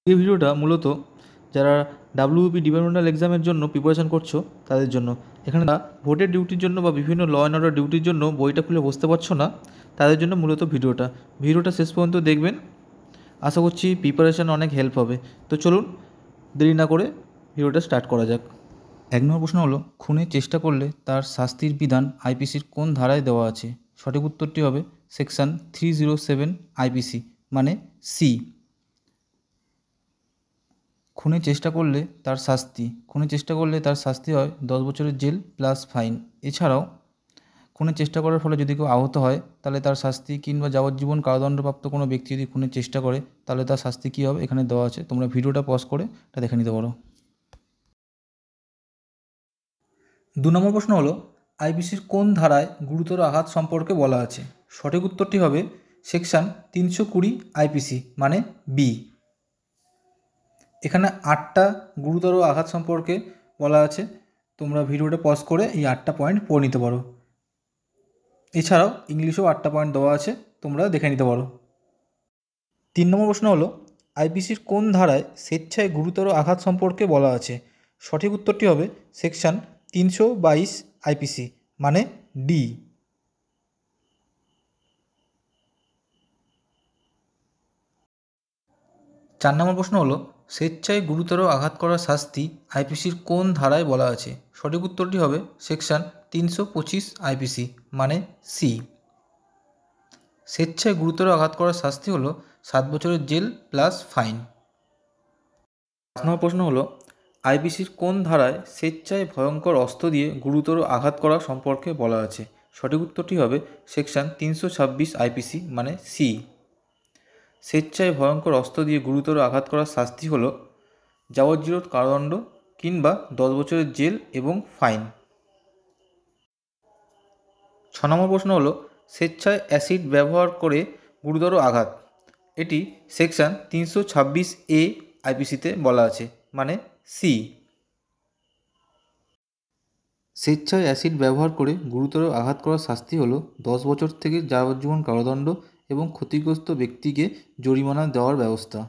এই ভিডিওটা মূলত যারা ডাব্লিউবি ডিপার্টমেন্টাল এক্সামের জন্য প্রিপারেশন করছো তাদের জন্য। এখানে ভোটের ডিউটির জন্য বা বিভিন্ন ল অ্যান্ড অর্ডার ডিউটির জন্য বইটা খুলে বসতে পারছো না, তাদের জন্য মূলত ভিডিওটা শেষ পর্যন্ত দেখবেন। আশা করছি প্রিপারেশন অনেক হেল্প হবে। তো চলুন দেরি না করে ভিডিওটা স্টার্ট করা যাক। 1 নম্বর প্রশ্ন হলো, খুনের চেষ্টা করলে তার শাস্তির বিধান আইপিসির কোন ধারায় দেওয়া আছে? সঠিক উত্তরটি হবে সেকশন 307 আইপিসি, মানে সি। খুনের চেষ্টা করলে তার শাস্তি হয় 10 বছরের জেল প্লাস ফাইন। এছাড়াও খুনের চেষ্টা করার ফলে যদি কেউ আহত হয় তাহলে তার শাস্তি, কিংবা যাবজ্জীবন কারাদণ্ডপ্রাপ্ত কোনো ব্যক্তি যদি খুনের চেষ্টা করে তাহলে তার শাস্তি কী হবে এখানে দেওয়া আছে। তোমরা ভিডিওটা পজ করে এটা দেখে নিতে পারো। 2 নম্বর প্রশ্ন হলো, আইপিসির কোন ধারায় গুরুতর আঘাত সম্পর্কে বলা আছে? সঠিক উত্তরটি হবে সেকশন 320 আইপিসি, মানে বি। এখানে 8টা গুরুতর আঘাত সম্পর্কে বলা আছে। তোমরা ভিডিওটা পজ করে এই 8টা পয়েন্ট পড়ে নিতে পারো। এছাড়াও ইংলিশেও 8টা পয়েন্ট দেওয়া আছে, তোমরা দেখে নিতে পারো। 3 নম্বর প্রশ্ন হলো, আইপিসির কোন ধারায় স্বেচ্ছায় গুরুতর আঘাত সম্পর্কে বলা আছে? সঠিক উত্তরটি হবে সেকশন 322 আইপিসি, মানে ডি। 4 নম্বর প্রশ্ন হলো, স্বেচ্ছায় গুরুতর আঘাত করার শাস্তি আইপিসির কোন ধারায় বলা আছে? সঠিক উত্তরটি হবে সেকশন 325 আইপিসি, মানে সি। স্বেচ্ছায় গুরুতর আঘাত করার শাস্তি হলো 7 বছরের জেল প্লাস ফাইন। 5 নম্বর প্রশ্ন হলো, আইপিসির কোন ধারায় স্বেচ্ছায় ভয়ঙ্কর অস্ত্র দিয়ে গুরুতর আঘাত করা সম্পর্কে বলা আছে? সঠিক উত্তরটি হবে সেকশন 326 আইপিসি, মানে সি। স্বেচ্ছায় ভয়ঙ্কর অস্ত্র দিয়ে গুরুতর আঘাত করার শাস্তি হল যাবজ্জীবন কারাদণ্ড কিংবা 10 বছরের জেল এবং ফাইন। 6 নম্বর প্রশ্ন হলো, স্বেচ্ছায় অ্যাসিড ব্যবহার করে গুরুতর আঘাত, এটি সেকশন 326 এ আইপিসিতে বলা আছে, মানে সি। স্বেচ্ছায় অ্যাসিড ব্যবহার করে গুরুতর আঘাত করার শাস্তি হল 10 বছর থেকে যাবজ্জীবন কারাদণ্ড এবং ক্ষতিগ্রস্ত ব্যক্তিকে জরিমানা দেওয়ার ব্যবস্থা।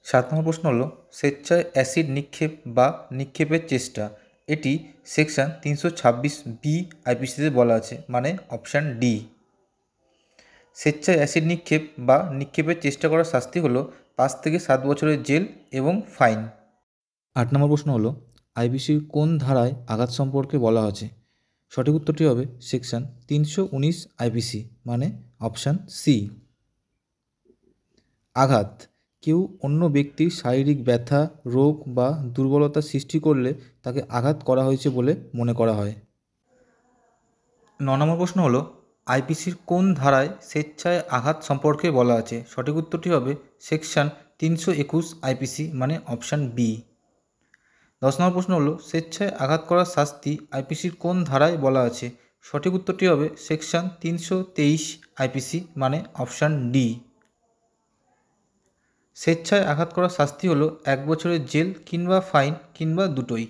7 নম্বর প্রশ্ন হলো, স্বেচ্ছায় অ্যাসিড নিক্ষেপ বা নিক্ষেপের চেষ্টা, এটি সেকশন 326 বি আইপিসিতে বলা আছে, মানে অপশান ডি। স্বেচ্ছায় অ্যাসিড নিক্ষেপ বা নিক্ষেপের চেষ্টা করার শাস্তি হলো 5 থেকে 7 বছরের জেল এবং ফাইন। 8 নম্বর প্রশ্ন হলো, আইপিসির কোন ধারায় আঘাত সম্পর্কে বলা আছে? সঠিক উত্তরটি হবে সেকশন 319 আইপিসি, মানে অপশান সি। আঘাত, কেউ অন্য ব্যক্তির শারীরিক ব্যথা, রোগ বা দুর্বলতা সৃষ্টি করলে তাকে আঘাত করা হয়েছে বলে মনে করা হয়। 9 নম্বর প্রশ্ন হলো, আইপিসির কোন ধারায় স্বেচ্ছায় আঘাত সম্পর্কে বলা আছে? সঠিক উত্তরটি হবে সেকশন 321 আইপিসি, মানে অপশান বি। 10 নম্বর প্রশ্ন হলো, স্বেচ্ছায় আঘাত করার শাস্তি আইপিসির কোন ধারায় বলা আছে? সঠিক উত্তরটি হবে সেকশন 323 আইপিসি, মানে অপশান ডি। স্বেচ্ছায় আঘাত করার শাস্তি হলো 1 বছরের জেল কিংবা ফাইন কিংবা দুটোই।